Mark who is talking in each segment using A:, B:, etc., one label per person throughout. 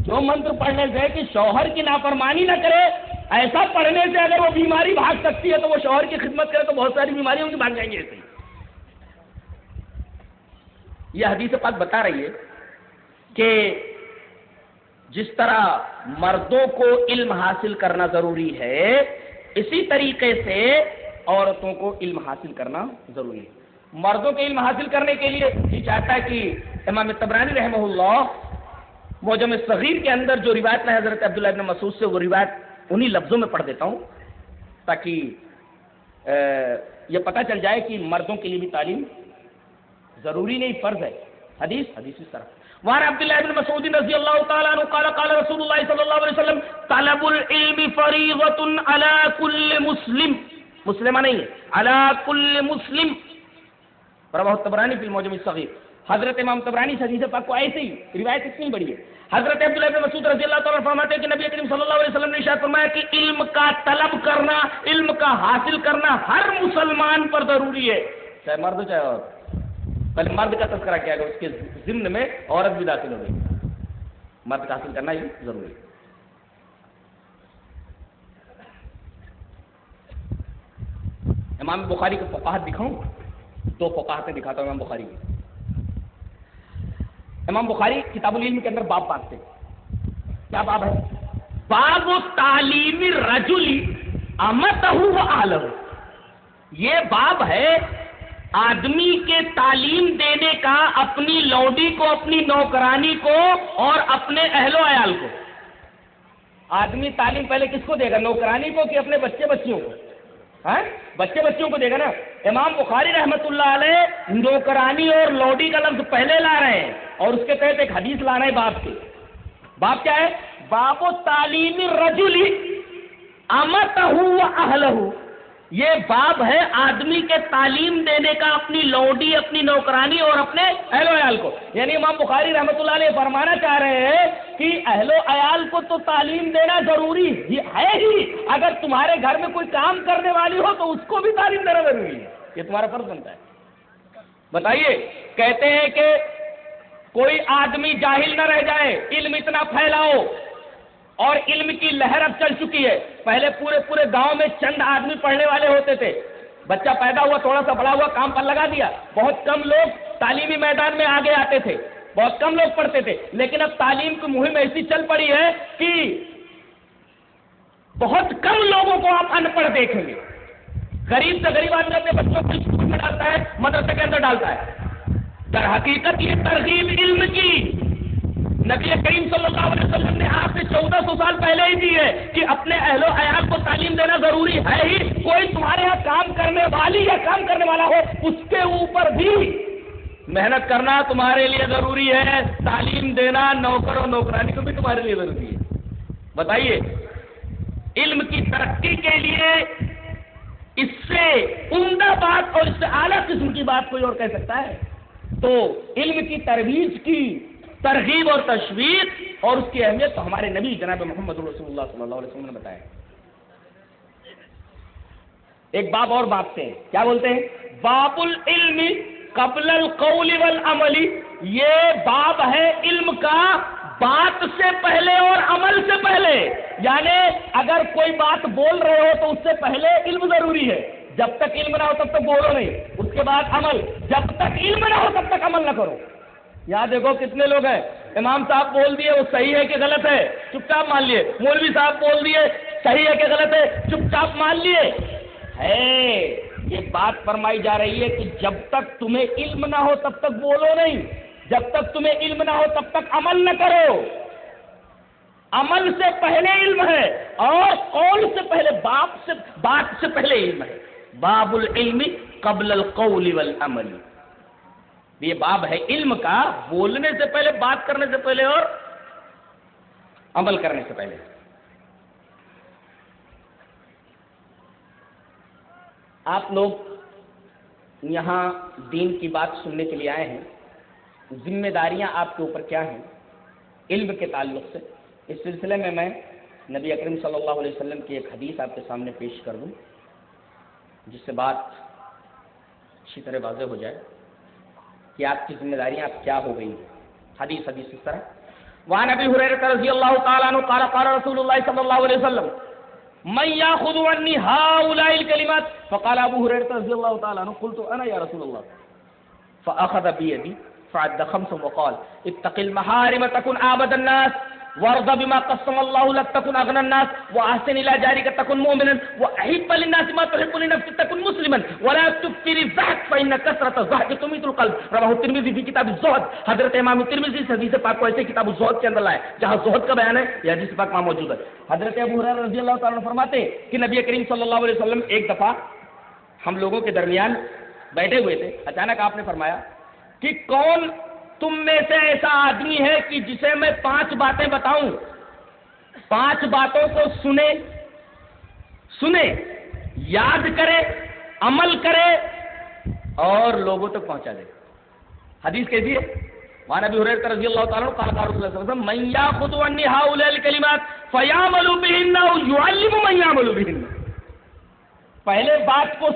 A: جو منتر پڑھنے سے کہ شوہر کی نافرمانی نہ کرے، ایسا پڑھنے سے اگر وہ بیماری بھاگ سکتی ہے تو وہ شوہر کی خدمت کرے تو بہت ساری بیماریاں ان کی بھاگ جائیں گی ایسے ہی۔ یہ حدیث پاک بتا رہی ہے کہ جس طرح مردوں کو علم حاصل کرنا ضروری ہے، اسی طریقے سے عورتوں کو علم حاصل کرنا ضروری ہے۔ مردوں کے علم حاصل کرنے کے لیے یہ چاہتا ہے کہ امام طبرانی رحمہ اللہ معجم الصغیر کے اندر جو روایت ہے حضرت عبداللہ ابن مسعود سے، وہ روایت انہی لفظوں میں پڑھ دیتا ہوں تاکہ یہ پتہ چل جائے کہ مردوں کے لیے بھی تعلیم ضروری نہیں، فرض ہے۔ حدیث اس طرح وعن عبداللہ ابن مسعود رضی اللہ تعالیٰ عنہ قال قال رسول اللہ صلی اللہ علیہ وسلم طلب العلم فریضۃ علی کل مسلم، مسلمہ نہیں ہے، علی کل مسلم، رواه الطبرانی فی المعجم الصغیر۔ حضرت امام طبرانی حدیث پاک کو ایسے ہی روایت اتنی بڑی ہے، حضرت عبداللہ بن مسعود رضی اللہ تعالیٰ عنہ فرماتے ہیں کہ نبی کریم صلی اللہ علیہ وسلم نے ارشاد فرمایا کہ علم کا طلب کرنا، علم کا حاصل کرنا ہر مسلمان پر ضروری ہے، چاہے مرد ہو چاہے عورت۔ پہلے مرد کا تذکرہ کیا گیا، اس کے ضمن میں عورت بھی داخل ہو گئی، مرد کا حاصل کرنا ہی ضروری ہے۔ امام بخاری کی فقاہت دکھاؤں، دو فقاہتیں دکھاتا ہوں امام بخاری کی۔ امام بخاری کتاب العلم کے اندر باب باندھتے ہیں، کیا باب ہے؟ باب تعلیم الرجل امتہ و اہلہ، یہ باب ہے آدمی کے تعلیم دینے کا اپنی لوڈی کو، اپنی نوکرانی کو اور اپنے اہل و عیال کو۔ آدمی تعلیم پہلے کس کو دے گا؟ نوکرانی کو کہ اپنے بچے بچیوں کو؟ ہاں، بچے بچیوں کو دے گا نا۔ امام بخاری رحمت اللہ علیہ نوکرانی اور لوڈی کا لفظ پہلے لا رہے ہیں اور اس کے تحت ایک حدیث لا رہے ہیں باب کی۔ باب کیا ہے؟ باب تعلیم الرجل امتہ و اہلہ، یہ باب ہے آدمی کے تعلیم دینے کا اپنی لوڈی، اپنی نوکرانی اور اپنے اہل و عیال کو۔ یعنی امام بخاری رحمت اللہ علیہ فرمانا چاہ رہے ہیں کہ اہل و عیال کو تو تعلیم دینا ضروری ہے ہی، اگر تمہارے گھر میں کوئی کام کرنے والی ہو تو اس کو بھی تعلیم دینا ضروری ہے، یہ تمہارا فرض بنتا ہے۔ بتائیے، کہتے ہیں کہ کوئی آدمی جاہل نہ رہ جائے، علم اتنا پھیلاؤ، اور علم کی لہر اب چل چکی ہے۔ پہلے پورے گاؤں میں چند آدمی پڑھنے والے ہوتے تھے، بچہ پیدا ہوا، تھوڑا سا بڑا ہوا، کام پر لگا دیا، بہت کم لوگ تعلیمی میدان میں آگے آتے تھے، بہت کم لوگ پڑھتے تھے۔ لیکن اب تعلیم کی مہم ایسی چل پڑی ہے کہ بہت کم لوگوں کو آپ ان پڑھ دیکھیں گے۔ غریب سے غریب آدمی اپنے بچوں کو اسکول میں ڈالتا ہے، مدرسے کے اندر ڈالتا ہے۔ در حقیقت یہ ترغیب علم کی نبی کریم صلی اللہ علیہ وسلم نے آپ سے 1400 سال پہلے ہی دی ہے کہ اپنے اہل و عیال کو تعلیم دینا ضروری ہے ہی۔ کوئی تمہارے یہاں کام کرنے والی یا کام کرنے والا ہو، اس کے اوپر بھی محنت کرنا تمہارے لیے ضروری ہے، تعلیم دینا نوکر و نوکرانی کو بھی تمہارے لیے ضروری ہے۔ بتائیے، علم کی ترقی کے لیے اس سے عمدہ بات اور اس سے اعلیٰ قسم کی بات کوئی اور کہہ سکتا ہے؟ تو علم کی ترویج کی ترغیب اور تشویق اور اس کی اہمیت تو ہمارے نبی جناب محمد رسول اللہ صلی اللہ علیہ وسلم نے بتایا۔ ایک باب اور بات سے کیا بولتے ہیں؟ باب العلم قبل القول والعمل، یہ باب ہے علم کا بات سے پہلے اور عمل سے پہلے۔ یعنی اگر کوئی بات بول رہے ہو تو اس سے پہلے علم ضروری ہے، جب تک علم نہ ہو تب تک بولو نہیں، اس کے بعد عمل، جب تک علم نہ ہو تب تک عمل نہ کرو۔ یہاں دیکھو کتنے لوگ ہیں، امام صاحب بول دیے وہ صحیح ہے کہ غلط ہے، چپ چاپ مان لیے، مولوی صاحب بول دیے صحیح ہے کہ غلط ہے، چپ چاپ مان لیے۔ یہ بات فرمائی جا رہی ہے کہ جب تک تمہیں علم نہ ہو تب تک بولو نہیں، جب تک تمہیں علم نہ ہو تب تک عمل نہ کرو۔ عمل سے پہلے علم ہے اور قول سے پہلے، بات سے پہلے علم ہے۔ باب العلم قبل القول والعمل، یہ باب ہے علم کا، بولنے سے پہلے، بات کرنے سے پہلے اور عمل کرنے سے پہلے۔ آپ لوگ یہاں دین کی بات سننے کے لیے آئے ہیں، ذمہ داریاں آپ کے اوپر کیا ہیں علم کے تعلق سے؟ اس سلسلے میں نبی اکرم صلی اللہ علیہ وسلم کی ایک حدیث آپ کے سامنے پیش کر دوں جس سے بات اچھی طرح واضح ہو جائے کہ آپ کی ذمہ داریاں آپ کیا ہو گئی ہیں۔ حدیث اس طرح، وعن ابی ہریرہ رضی اللہ تعالی عنہ قال قال رسول اللہ صلی اللہ علیہ وسلم من یاخذ عنی هؤلاء الکلمات فقال ابو ہریرہ رضی اللہ تعالی عنہ قلت انا یا رسول اللہ فاخذ بيدي فعد خمسا وقال اتق المحارم تكن عابد الناس وارض بما قسم الله لك تكن اغنى الناس واحسن الى جارك تكن مؤمنا واحب للناس ما تحب لنفسك تكن مسلما ولا تكثر الزهد فان كثرة الزهد تميت القلب. رواه الترمذي في کتاب الزهد. حضرت امام ترمذی حدیث پاک کو ایسے کتاب الزهد کے اندر لائے جہاں زہد کا بیان ہے یہ حدیث پاک وہاں موجود ہے. حضرت ابو ہریرہ رضی اللہ تعالیٰ عنہ فرماتے ہیں کہ نبی کریم صلی اللہ علیہ وسلم ایک دفعہ ہم لوگوں کے درمیان بیٹھے ہوئے تھے. اچانک آپ نے فرمایا کہ کون تم میں سے ایسا آدمی ہے کہ جسے میں 5 باتیں بتاؤں, 5 باتوں کو سنے یاد کرے عمل کرے اور لوگوں تک پہنچا دے. حدیث کیسی ہے؟ وعن ابی ہریرہ رضی اللہ تعالیٰ عنہ قال قال رسول اللہ صلی اللہ علیہ وسلم من یاخذ عنی هؤلاء الکلمات فیعمل بهن او یعلم من یعمل بهن. پہلے بات کو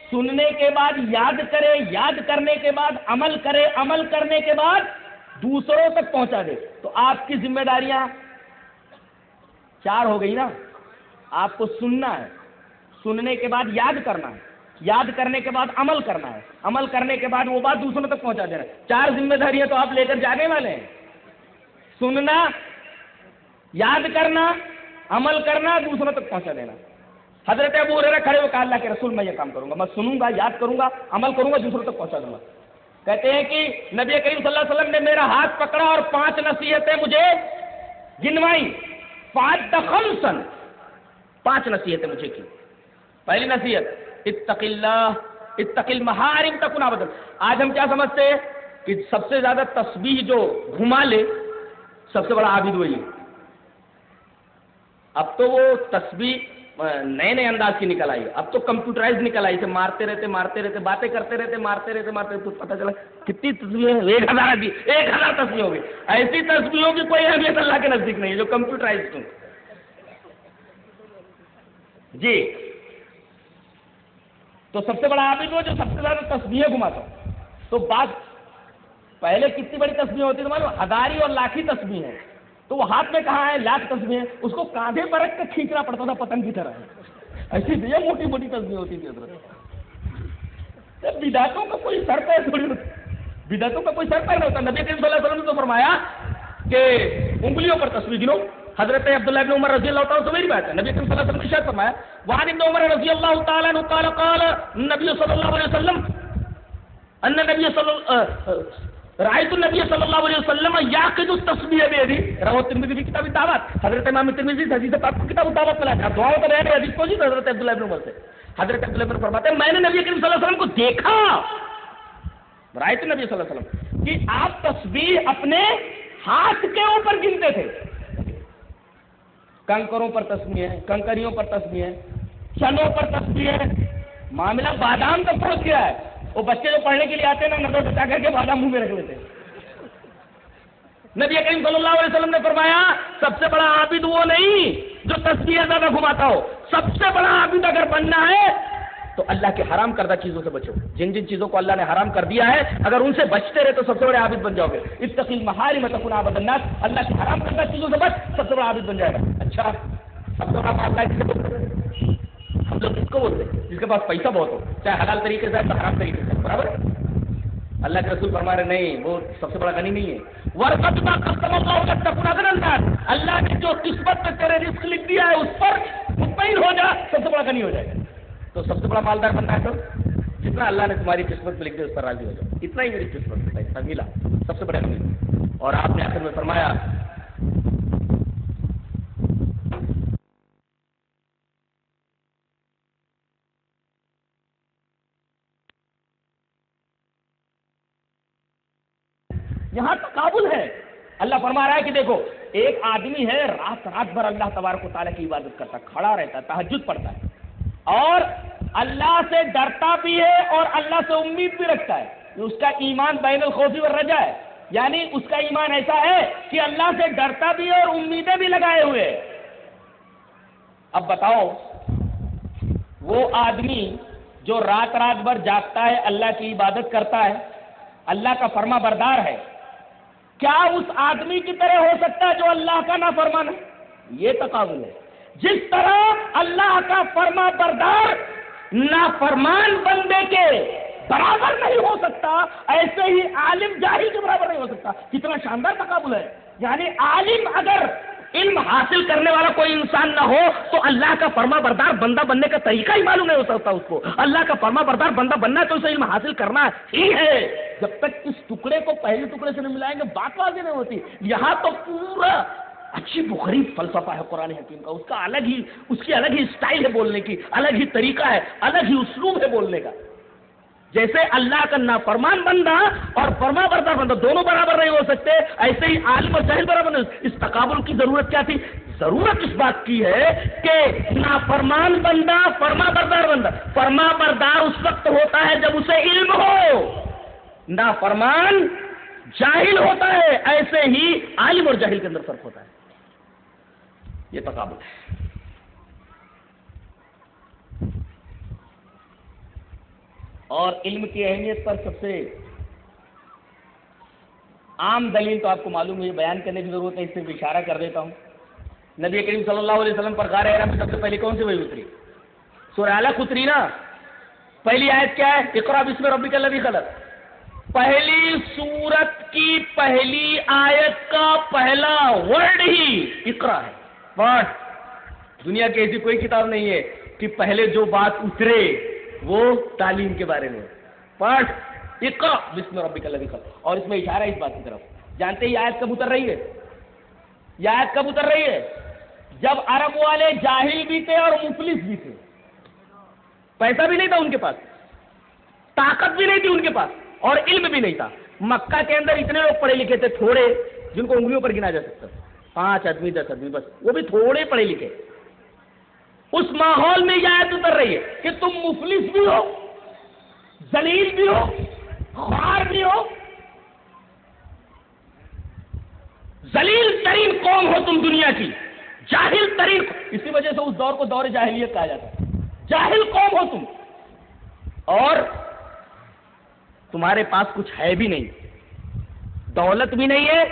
A: سننے کے بعد یاد کرے, یاد کرنے کے بعد عمل کرے, عمل کرنے کے بعد دوسروں تک پہنچا دے. تو آپ کی ذمہ داریاں 4 ہو گئی نا. آپ کو سننا ہے, سننے کے بعد یاد کرنا ہے, یاد کرنے کے بعد عمل کرنا ہے, عمل کرنے کے بعد وہ بات دوسروں تک پہنچا دینا ہے. 4 ذمہ داریاں تو آپ لے کر جانے والے ہیں. سننا, یاد کرنا, عمل کرنا, دوسروں تک پہنچا دینا. حضرت ابو ہریرہ کھڑے ہوئے کہا اللہ کے رسول میں یہ کام کروں گا, میں سنوں گا, یاد کروں گا, عمل کروں گا, دوسروں تک پہنچا دوں گا. کہتے ہیں کہ نبی کریم صلی اللہ علیہ وسلم نے میرا ہاتھ پکڑا اور 5 نصیحتیں مجھے گنوائیں. 5 نصیحتیں مجھے کی. پہلی نصیحت اتق اللہ, اتق المحارم تکن عابدا. آج ہم کیا سمجھتے ہیں کہ سب سے زیادہ تسبیح جو گھما لے سب سے بڑا عابد وہی ہے. اب تو وہ تسبیح نئے انداز کی نکل آئی ہے. اب تو کمپیوٹرائز نکل آئی, اسے مارتے رہتے باتیں کرتے رہتے تو پتہ چلا کتنی تصویریں, 1000 تصویر ہو گئی. ایسی تصویروں کی کوئی اہمیت اللہ کے نزدیک نہیں ہے جو کمپیوٹرائز ہوں. جی تو سب سے بڑا عابد وہ جو سب سے زیادہ تصویریں گھماتا ہوں. تو بات پہلے کتنی بڑی تصویر ہوتی تھی معلوم, 1000 اور لاکھی تصویر ہیں. تو وہ ہاتھ میں کہاں ہے, لاکھ تصویریں, اس کو کاندھے پر رکھ کے کھینچنا پڑتا تھا پتنگ کی طرح. ایسی یہ موٹی موٹی تصویر ہوتی تھی حضرت. بدعتوں کا کوئی سر پیر تھوڑی, بدعتوں کا کوئی سر پیر نہیں ہوتا. نبی کریم صلی اللہ علیہ وسلم نے تو فرمایا کہ انگلیوں پر تصویر گنو. حضرت عبداللہ بن عمر رضی اللہ تعالیٰ سے میری بات ہے, نبی کریم صلی اللہ علیہ وسلم نے ارشاد فرمایا وعن ابن عمر رضی اللہ تعالیٰ عنہ قال قال نبی صلی اللہ علیہ وسلم ان نبی رأيت النبي صلى الله عليه وسلم يعقد التسبيح بيده. رواه الترمذي في كتاب الدعوات. حضرت امام ترمذی حدیث پاک کو کتاب الدعوات میں لایا. دعاؤں کا بیان ہے حدیث کو جی حضرت عبداللہ بن عمر سے. حضرت عبداللہ بن عمر فرماتے ہیں میں نے نبی کریم صلی اللہ علیہ وسلم کو دیکھا, رأيت النبي صلی اللہ علیہ وسلم کہ آپ تسبیح اپنے ہاتھ کے اوپر گنتے تھے. کنکروں پر تسبیح ہے, کنکریوں پر تسبیح ہے, چنوں پر تسبیح ہے, معاملہ بادام تک پہنچ گیا ہے. وہ بچے جو پڑھنے کے لیے آتے ہیں نا نظر بچا کر کے بادام منہ میں رکھ لیتے ہیں. نبی کریم صلی اللہ علیہ وسلم نے فرمایا سب سے بڑا عابد وہ نہیں جو تسبیح زیادہ گھماتا ہو. سب سے بڑا عابد اگر بننا ہے تو اللہ کے حرام کردہ چیزوں سے بچو. جن جن چیزوں کو اللہ نے حرام کر دیا ہے اگر ان سے بچتے رہے تو سب سے بڑے عابد بن جاؤ گے. اتق المحارم تکن عابد الناس. اللہ کے حرام کردہ چیزوں سے بچ, سب سے بڑا عابد بن جائے گا. اچھا سب سے بڑا معاملہ ہے ہم لوگ کس کو بولتے ہیں جس کے پاس پیسہ بہت ہو, چاہے حلال طریقے سے حرام طریقے سے, برابر. اللہ کے رسول فرما رہے نہیں وہ سب سے بڑا غنی نہیں ہے. ورثت ما قسم اللہ لك تكن اغنى الناس. اللہ نے جو قسمت میں تیرے رزق لکھ دیا ہے اس پر مطمئن ہو جا, سب سے بڑا غنی ہو جائے گا. تو سب سے بڑا مالدار بننا ہے تو جتنا اللہ نے تمہاری قسمت میں لکھ دیا اس پر راضی ہو جاؤ. اتنا ہی میری قسمت میں پیسہ ملا, سب سے بڑا غنی. اور آپ نے آخر میں فرمایا یہاں تقابل ہے. اللہ فرما رہا ہے کہ دیکھو ایک آدمی ہے رات بھر اللہ تبارک و تعالیٰ کی عبادت کرتا, کھڑا رہتا ہے, تہجد پڑھتا ہے اور اللہ سے ڈرتا بھی ہے اور اللہ سے امید بھی رکھتا ہے. اس کا ایمان بین الخوف والرجا ہے, یعنی اس کا ایمان ایسا ہے کہ اللہ سے ڈرتا بھی ہے اور امیدیں بھی لگائے ہوئے. اب بتاؤ وہ آدمی جو رات بھر جاگتا ہے, اللہ کی عبادت کرتا ہے, اللہ کا فرما بردار ہے, کیا اس آدمی کی طرح ہو سکتا ہے جو اللہ کا نافرمان ہے؟ یہ تقابل ہے. جس طرح اللہ کا فرما بردار نافرمان بندے کے برابر نہیں ہو سکتا، ایسے ہی عالم جاہل کے برابر نہیں ہو سکتا. کتنا شاندار تقابل ہے. یعنی عالم اگر علم حاصل کرنے والا کوئی انسان نہ ہو تو اللہ کا فرما بردار بندہ بننے کا طریقہ ہی معلوم نہیں ہو سکتا اس کو. اللہ کا فرما بردار بندہ بننا ہے تو اسے علم حاصل کرنا ہی ہے. جب تک اس ٹکڑے کو پہلے ٹکڑے سے نہیں ملائیں گے بات واضح نہیں ہوتی. یہاں تو پورا عجیب و غریب فلسفہ ہے قرآن حکیم کا. اس کی الگ ہی اسٹائل ہے بولنے کی، الگ ہی طریقہ ہے، الگ ہی اسلوب ہے بولنے کا. جیسے اللہ کا نافرمان بندہ اور فرما بردار بندہ دونوں برابر نہیں ہو سکتے، ایسے ہی عالم اور جاہل برابر نہیں. اس تقابل کی ضرورت کیا تھی؟ ضرورت اس بات کی ہے کہ نافرمان بندہ فرما بردار بندہ، فرما بردار اس وقت ہوتا ہے جب اسے علم ہو، نافرمان جاہل ہوتا ہے. ایسے ہی عالم اور جاہل کے اندر فرق ہوتا ہے. یہ تقابل ہے. اور علم کی اہمیت پر سب سے عام دلیل تو آپ کو معلوم ہے، بیان کرنے کی ضرورت ہے، اس سے اشارہ کر دیتا ہوں. نبی کریم صلی اللہ علیہ وسلم پر غار حرا میں سب سے پہلے کون سی وحی اتری؟ سورہ علق اتری نا. پہلی آیت کیا ہے؟ اقرأ بسم ربک الذی خلق. پہلی سورت کی پہلی آیت کا پہلا ورڈ ہی اقرأ ہے. پڑھ. دنیا کی ایسی کوئی کتاب نہیں ہے کہ پہلے جو بات اترے وہ تعلیم کے بارے میں. پڑھ. اقرأ بسم ربک الذی خلق. اور اس میں اشارہ اس بات کی طرف. جانتے ہیں یہ آیت کب اتر رہی ہے؟ یہ آیت کب اتر رہی ہے؟ جب عرب والے جاہل بھی تھے اور مفلس بھی تھے. پیسہ بھی نہیں تھا ان کے پاس، طاقت بھی نہیں تھی ان کے پاس، اور علم بھی نہیں تھا. مکہ کے اندر اتنے لوگ پڑھے لکھے تھے، تھوڑے، جن کو انگلیوں پر گنا جا سکتا تھا، 5 آدمی 10 آدمی بس، وہ بھی تھوڑے پڑھے لکھے. اس ماحول میں یہ آیت اتر رہی ہے کہ تم مفلس بھی ہو، ذلیل بھی ہو، خوار بھی ہو، ذلیل ترین قوم ہو تم دنیا کی، جاہل ترین. اسی وجہ سے اس دور کو دور جاہلیت کہا جاتا ہے. جاہل قوم ہو تم، اور تمہارے پاس کچھ ہے بھی نہیں، دولت بھی نہیں ہے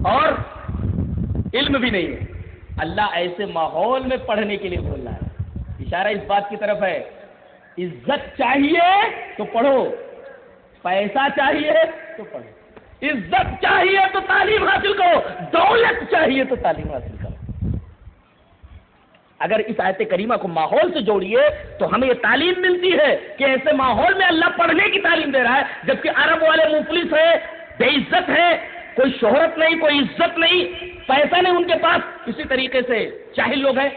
A: اور علم بھی نہیں ہے. اللہ ایسے ماحول میں پڑھنے کے لیے بول رہا ہے. اشارہ اس بات کی طرف ہے عزت چاہیے تو پڑھو، پیسہ چاہیے تو پڑھو، عزت چاہیے تو تعلیم حاصل کرو، دولت چاہیے تو تعلیم حاصل کرو. اگر اس آیت کریمہ کو ماحول سے جوڑیے تو ہمیں یہ تعلیم ملتی ہے کہ ایسے ماحول میں اللہ پڑھنے کی تعلیم دے رہا ہے. جبکہ عرب والے مفلس ہیں، بے عزت ہے، کوئی شہرت نہیں، کوئی عزت نہیں، پیسہ نہیں ان کے پاس. اسی طریقے سے جاہل لوگ ہیں،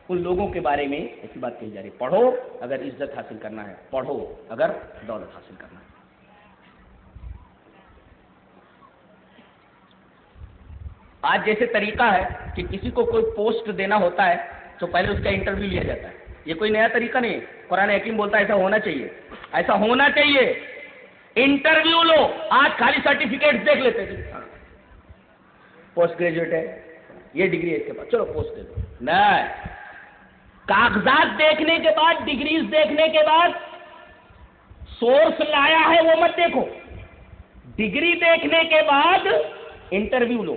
A: ان لوگوں کے بارے میں ایسی بات کہی جا رہی ہے. پڑھو اگر عزت حاصل کرنا ہے، پڑھو اگر دولت حاصل کرنا ہے. آج جیسے طریقہ ہے کہ کسی کو کوئی پوسٹ دینا ہوتا ہے تو پہلے اس کا انٹرویو لیا جاتا ہے. یہ کوئی نیا طریقہ نہیں ہے. قرآن حکیم بولتا ہے ایسا ہونا چاہیے، ایسا ہونا چاہیے. انٹرویو لو. آج خالی سرٹیفکیٹ دیکھ لیتے تھے، پوسٹ گریجویٹ ہے، یہ ڈگری ہے اس کے پاس، چلو پوسٹ دے دو. نہیں، کاغذات دیکھنے کے بعد، ڈگریز دیکھنے کے بعد سورس لایا ہے وہ مت دیکھو. ڈگری دیکھنے کے بعد انٹرویو لو،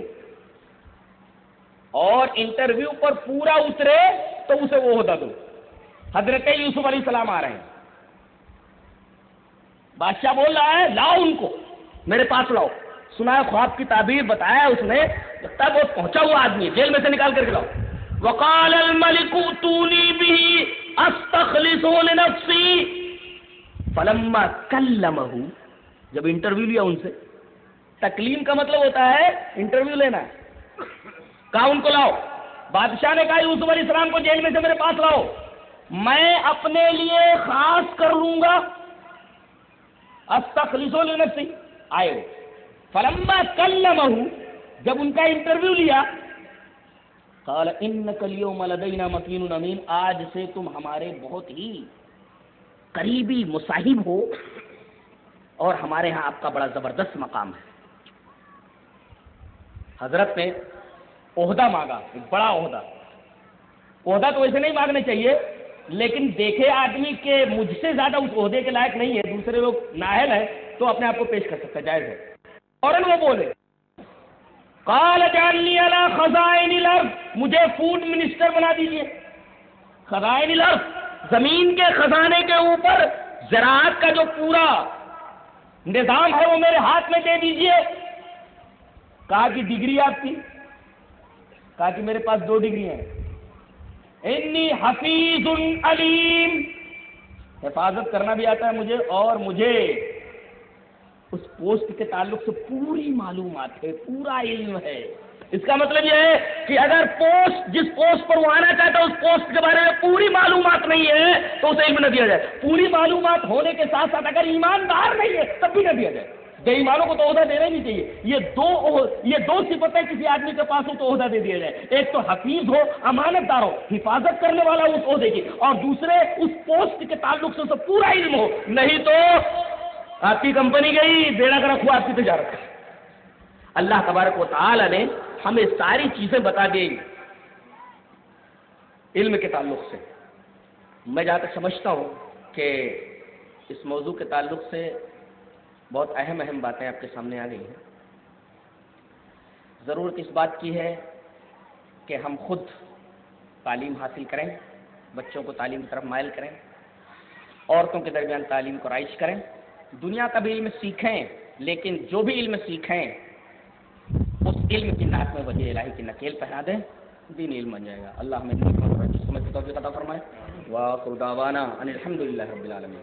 A: اور انٹرویو پر پورا اترے تو اسے وہ عہدہ دو. حضرت یوسف علیہ السلام آ رہے ہیں، بادشاہ بول رہا ہے لاؤ ان کو میرے پاس لاؤ. سنا ہے خواب کی تعبیر بتایا اس نے، لگتا ہے بہت پہنچا ہوا آدمی، جیل میں سے نکال کر کے لاؤ. وقال الملك ائتوني به استخلصه لنفسي فلما كلمه. جب انٹرویو لیا ان سے، تکلیم کا مطلب ہوتا ہے انٹرویو لینا ہے. کہا ان کو لاؤ. بادشاہ نے کہا یوسف علیہ السلام کو جیل میں سے میرے پاس لاؤ، میں اپنے لیے خاص کر لوں گا. استخلصه لنفسي. آئے فلما كلمه، جب ان کا انٹرویو لیا، قال انك اليوم لدينا مكين امين. آج سے تم ہمارے بہت ہی قریبی مصاحب ہو اور ہمارے ہاں آپ کا بڑا زبردست مقام ہے. حضرت نے عہدہ مانگا، ایک بڑا عہدہ. عہدہ تو ویسے نہیں مانگنے چاہیے، لیکن دیکھے آدمی کہ مجھ سے زیادہ اس عہدے کے لائق نہیں ہے، دوسرے لوگ نااہل ہیں، تو اپنے آپ کو پیش کر سکتا ہے، جائز ہے. فوراً وہ بولے قال اجعلنی علی خزائن الارض، مجھے فوڈ منسٹر بنا دیجئے. خزائن الارض، زمین کے خزانے کے اوپر زراعت کا جو پورا نظام ہے وہ میرے ہاتھ میں دے دیجئے. کہا کہ ڈگری آپ کی؟ کہا کہ میرے پاس 2 ڈگری ہیں. انی حفیظ علیم، حفاظت کرنا بھی آتا ہے مجھے، اور مجھے اس پوسٹ کے تعلق سے پوری معلومات ہے، پورا علم ہے. اس کا مطلب یہ ہے کہ اگر جس پوسٹ پر وہ آنا چاہتا ہے اس پوسٹ کے بارے میں پوری معلومات نہیں ہے تو اسے علم نہ دیا جائے. پوری معلومات ہونے کے ساتھ ساتھ اگر ایماندار نہیں ہے تب بھی نہ دیا جائے. بے ایمانوں کو تو عہدہ دینا ہی نہیں چاہیے. یہ دو صفتیں کسی آدمی کے پاس ہو تو عہدہ دے دیا جائے. ایک تو حفیظ ہو، امانت دار ہو، حفاظت کرنے والا اس عہدے کی، اور دوسرے اس پوسٹ کے تعلق سے اسے پورا علم ہو. نہیں تو آپ کی کمپنی گئی، بیڑا کر رکھو آپ کی تجارت. اللہ تبارک و تعالی نے ہمیں ساری چیزیں بتا دی علم کے تعلق سے. میں جہاں تک سمجھتا ہوں کہ اس موضوع کے تعلق سے بہت اہم باتیں آپ کے سامنے آ گئی ہیں. ضرورت اس بات کی ہے کہ ہم خود تعلیم حاصل کریں، بچوں کو تعلیم کی طرف مائل کریں، عورتوں کے درمیان تعلیم کو رائج کریں. دنیا کا بھی علم سیکھیں، لیکن جو بھی علم سیکھیں اس علم کی ناک میں وجہ الہی کی نکیل پہنا دیں، دین علم بن جائے گا. اللہ ہمیں سمجھ توفیق عطا فرمائے. وآخر دعوانا ان الحمد للہ رب العالمین.